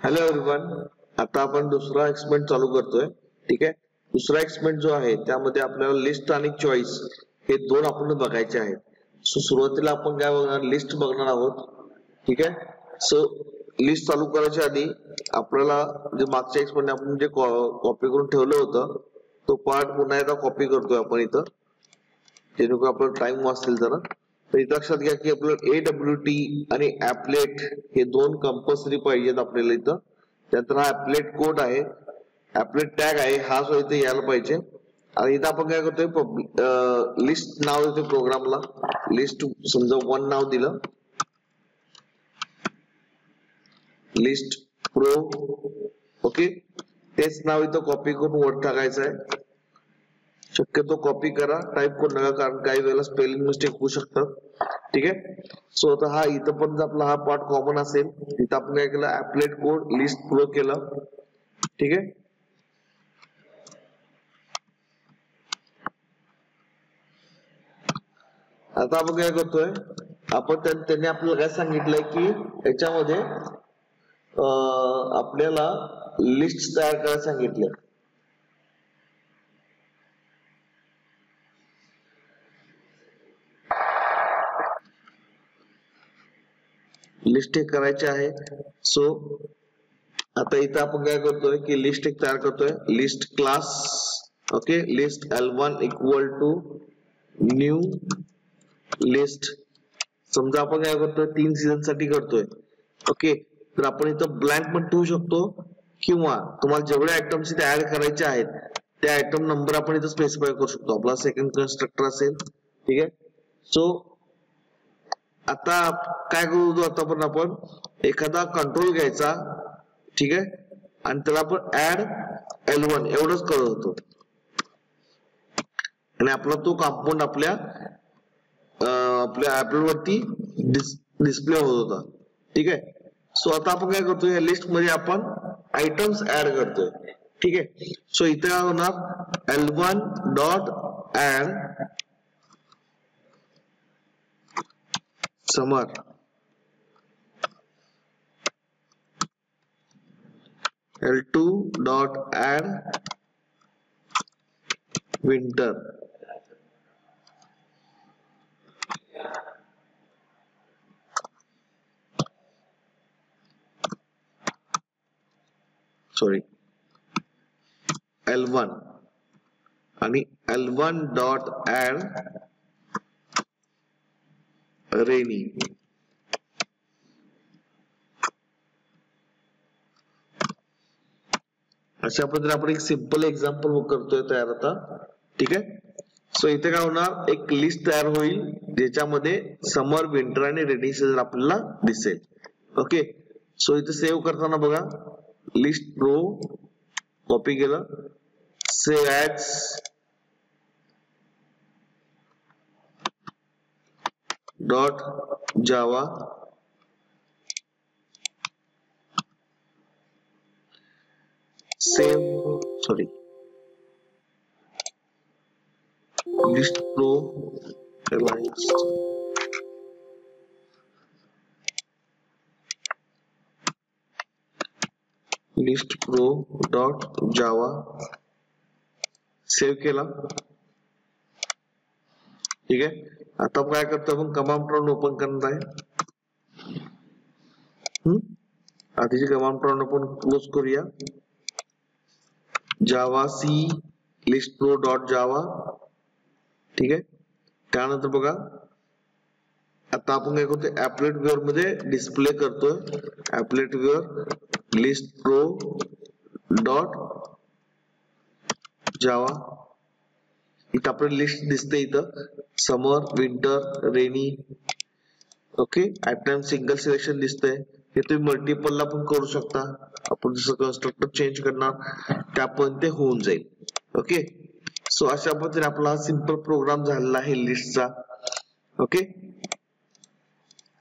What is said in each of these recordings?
Hello everyone, आता आपण दुसरा एक्सपेरिमेंट चालू करतोय. ठीक आहे. दुसरा एक्सपेरिमेंट जो आहे त्यामध्ये आपल्याला लिस्ट आणि चॉईस हे दोन आपण बघायचे आहेत. सो सुरुवातीला आपण काय बघणार, लिस्ट बघणार आहोत. ठीक आहे. सो लिस्ट चालू करायच्या आधी आपल्याला जे मागच्या एक्सपेरिमेंट आपण जे कॉपी करून ठेवलं होतं तो पार्ट पुन्हा एकदा कॉपी करतोय आपण इथं, जेणेकरून आपला टाइम वाचेल जरा. तर इथं लक्षात घ्या की आपल्याला AWT आणि ऍपलेट हे दोन कंपल्सरी पाहिजेत आपल्याला इथं. त्यानंतर हा ऍपलेट कोड आहे, ऍपलेट टॅग आहे, हा जो इथे यायला पाहिजे. आणि इथं आपण काय करतोय, लिस्ट नाव देतोय प्रोग्रामला. लिस्ट समजा 1 नाव दिलं, लिस्ट प्रो. ओके, तेच नाव इथं कॉपी करून वर टाकायचं आहे. शक्यतो कॉपी करा, टाईप करू नका, कारण काही वेळेला स्पेलिंग मिस्टेक होऊ शकतात. ठीक आहे. सो आता हा इथं पण आपला हा पार्ट कॉमन असेल. इथं आपण काय केलं, ऍपलेट कोड लिस्ट प्रो केलं. ठीक आहे. आता आपण काय करतोय, आपण त्यांनी आपल्याला काय सांगितलंय की याच्यामध्ये आपल्याला लिस्ट तयार करायला सांगितलंय. लिस्ट एक करायची आहे. सो आता इथं आपण काय करतोय की लिस्ट एक तयार करतोय. List class, okay, list L1 equal to new list. समजा आपण काय करतोय, 3 सीझन साठी करतोय. ओके, तर आपण इथं ब्लँक पण ठेवू शकतो, किंवा तुम्हाला जेवढे आयटम्स इथे ऍड करायचे आहेत त्या आयटम नंबर आपण इथं स्पेसिफाय करू शकतो. आपला सेकंड कन्स्ट्रक्टर असेल. ठीक आहे. सो आता काय करू, आता पण आपण एखादा कंट्रोल घ्यायचा. ठीक आहे. आणि त्याला आपण ऍड L1 एवढंच करत होतो, आणि आपला तो कंपाऊंड आपल्या ऍपल वरती डिस्प्ले होत होता. ठीक आहे. सो आता आपण काय करतोय, या लिस्ट मध्ये आपण आयटम्स ऍड करतोय. ठीक आहे. सो इथे काय होणार, L1 dot add summer, L2 dot add winter. Sorry, L1 आणि L1 डॉट ऍड रेनी. अशा पद्धतीने आपण एक सिंपल एक्झाम्पल करतोय तयार आता. ठीक आहे. सो इथे काय होणार, एक लिस्ट तयार होईल ज्याच्यामध्ये समर, विंटर आणि रेनी सीझन आपल्याला दिसेल. ओके. सो इथे सेव्ह करताना बघा, लिस्ट प्रो कॉपी केलं, सेव्ह ऍज, डॉट जावा, save, sorry, list pro list pro dot जावा, सेव्ह केला. ठीक आहे. आता काय करतो, आपण कमांड प्रॉम्प्ट ओपन करणार आहे. आधीची कमांड प्रॉम्प्ट आपण क्लोज करूया. Javac list pro dot java. ठीक आहे. त्यानंतर बघा, आता आपण काय करतोय, ऍपलेट व्ह्यूअर मध्ये डिस्प्ले करतोय. Applet viewer list pro dot java. इथं आपल्याला लिस्ट दिसते, इथं summer, winter, rainy. Okay. Item single selection दिसतंय. हे तुम्ही मल्टिपल ला पण करू शकता. आपण जसं कन्स्ट्रक्टर चेंज करणार त्या पण ते होऊन जाईल. ओके. सो अशा पद्धतीने आपला हा सिंपल प्रोग्राम झालेला आहे लिस्टचा. ओके.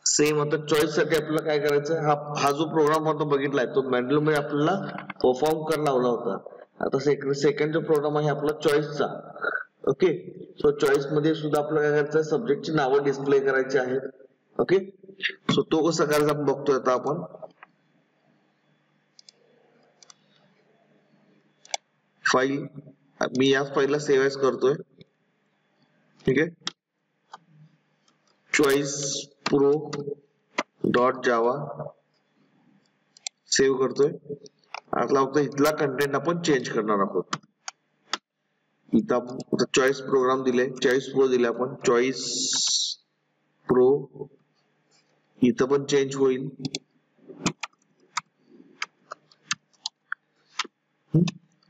सेम आता चॉईस साठी आपल्याला काय करायचं, हा जो प्रोग्राम आपण बघितलाय तो मॅन्युअल मध्ये आपल्याला परफॉर्म करायला लावला होता. आता सेकंड जो प्रोग्राम आहे आपला चॉईसचा. ओके. सो चॉईस मध्ये सुद्धा आपल्याला काय करायचं, सब्जेक्टची नावं डिस्प्ले करायची आहेत. ओके. सो तो कसा करायचा आपण बघतोय आता आपण. फाईल, मी या फाईलला सेव्ह एज करतोय. ठीक आहे, चॉईस प्रो डॉट जावा सेव्ह करतोय. आता फक्त इथला कंटेंट आपण चेंज करणार आहोत. इथं आपण चॉईस प्रोग्राम दिले, चॉईस प्रो दिले आपण, चॉईस प्रो इथं पण चेंज होईल.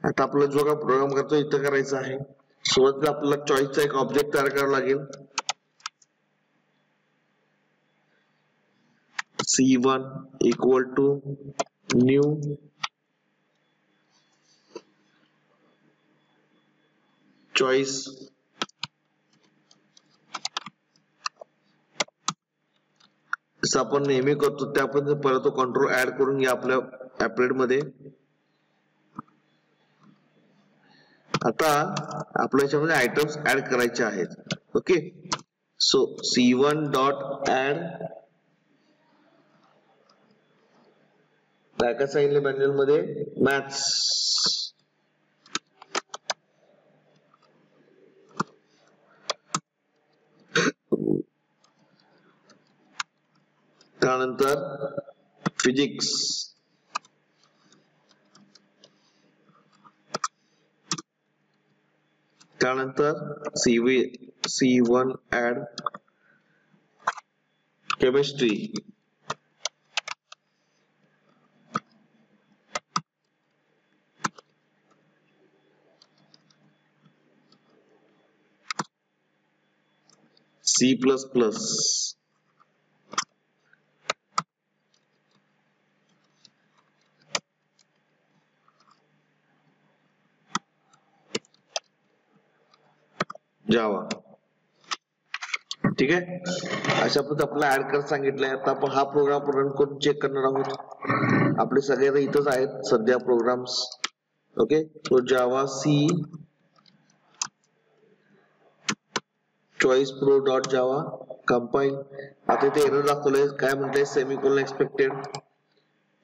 आता आपला जो का प्रोग्राम करतो इथं करायचा आहे. सुरुवातीला आपल्याला चॉईसचा एक ऑब्जेक्ट तयार करावा लागेल. C1 equal to new choice. जसं आपण नेहमी करतो त्या आपण परत तो कंट्रोल ऍड करून घ्या आपल्या ऍपलेट मध्ये. आता आपल्या याच्यामध्ये आयटम्स ऍड करायचे आहेत. Okay, so C1 dot add काय काय सांगितलं मॅन्युअल मध्ये, मॅथ्स. त्यानंतर फिजिक्स, त्यानंतर C1 ऍड केमिस्ट्री, C++, जावा. ठीक आहे, अशा पद्धतीने आपल्याला ऍड करायला सांगितलंय. आता आपण हा प्रोग्राम रन करून चेक करणार आहोत. आपले सगळे इथंच आहेत सध्या प्रोग्राम्स. ओके, तो javac choice pro dot java compile. आता इथे एरर दाखवलंय, काय म्हटलंय, सेमिकोलॉन एक्सपेक्टेड.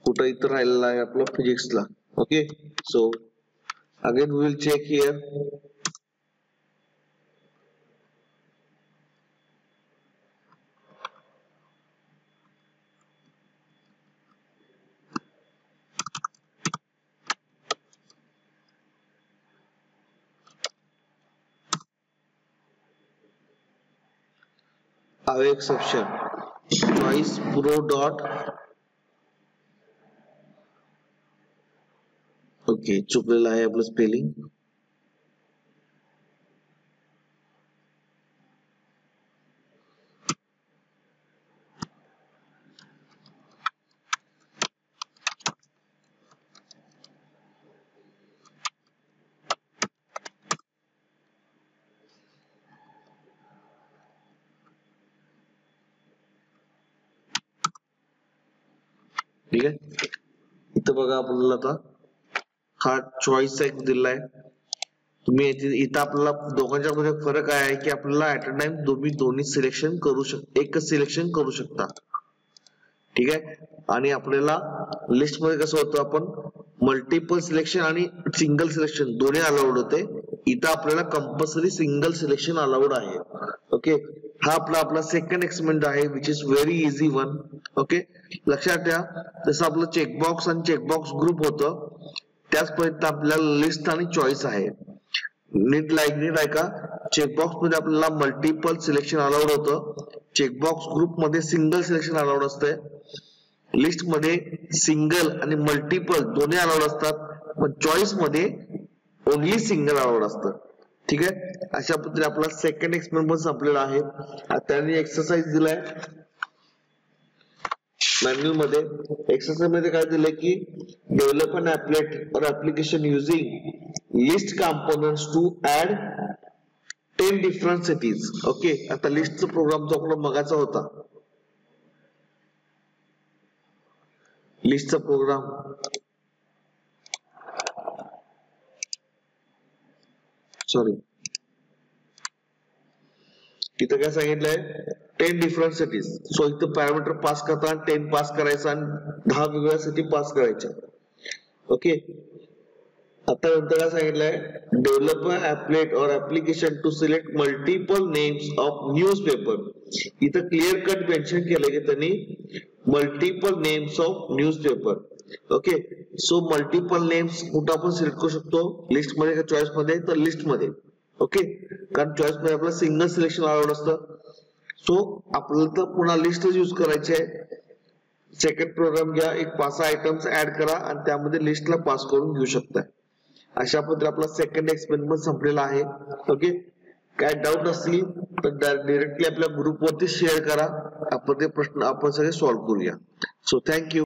कुठं इथं राहिलेला आहे आपलं फिजिक्सला. Okay, so again we will check here. Exception choice pro dot, okay चुकलेलं आहे आपलं स्पेलिंग. ठीक आहे, इथं बघा आपल्याला आता हा चॉईसचा एक दिलाय. तुम्ही इथं आपल्याला दोघांच्या मध्ये फरक काय आहे की आपल्याला ऍट अ टाइम तुम्ही दोन्ही सिलेक्शन करू शकता, एकच सिलेक्शन करू शकता. ठीक आहे, आणि आपल्याला लिस्ट मध्ये कसं होतं, आपण मल्टिपल सिलेक्शन आणि सिंगल सिलेक्शन दोन्ही अलाउड होते. इथं आपल्याला कंपल्सरी सिंगल सिलेक्शन अलाउड आहे. ओके, हा आपला सेकंड एक्सपेरिमेंट आहे which is very easy one. Okay, लक्षात ठेवा, जसं आपलं चेकबॉक्स आणि चेकबॉक्स ग्रुप होतं त्याच पद्धतीने आपल्याला लिस्ट आणि चॉईस आहे. नीट ऐका, चेकबॉक्स मध्ये आपल्याला मल्टिपल सिलेक्शन अलाउड होतं, चेकबॉक्स ग्रुप मध्ये सिंगल सिलेक्शन अलाउड असतंय, लिस्ट मध्ये सिंगल आणि मल्टिपल दोन्ही अलाउड असतात, पण चॉईस मध्ये ओनली सिंगल अलाउड असतं. ठीक आहे, अशा पद्धतीने आपला सेकंड एक्सपेरिमेंट पण संपलेला आहे. त्यांनी एक्सरसाइज दिलाय मॅन्युअल मध्ये. एक्सरसाइज मध्ये काय दिलंय की develop an applet or application using list components to add 10 different cities. Okay, आता लिस्टचा प्रोग्राम जो आपला मगाचा होता, लिस्टचा प्रोग्राम सॉरी इथं काय सांगितलंय 10 डिफरंट सिटीज. सो इथं पॅरामीटर पास करताना 10 पास करायचा आणि 10 वेगवेगळ्या सिटी पास करायच्या. ओके, आता नंतर काय सांगितलंय, develop applet or application to select multiple names of newspaper. इथं क्लिअर कट मेन्शन केलं की त्यांनी multiple names of newspaper. Okay, so multiple names कुठं आपण सिलेक्ट करू शकतो, लिस्ट मध्ये का चॉईस मध्ये, तर लिस्ट मध्ये. ओके, कारण चॉईस मध्ये आपल्याला सिंगल सिलेक्शन अलाउड असतं. सो आपल्याला तर पुन्हा लिस्टच यूज करायची आहे. सेकंड प्रोग्राम घ्या, एक 5-6 आयटम्स ऍड करा आणि त्यामध्ये लिस्टला पास करून घेऊ शकता. अशा पद्धतीने आपला सेकंड एक्सपेरिमेंट संपलेला आहे. ओके, काय डाऊट असतील तर डायरेक्टली आपल्या ग्रुपवरती शेअर करा, आपण ते प्रश्न आपण सगळे सॉल्व्ह करूया. So thank you.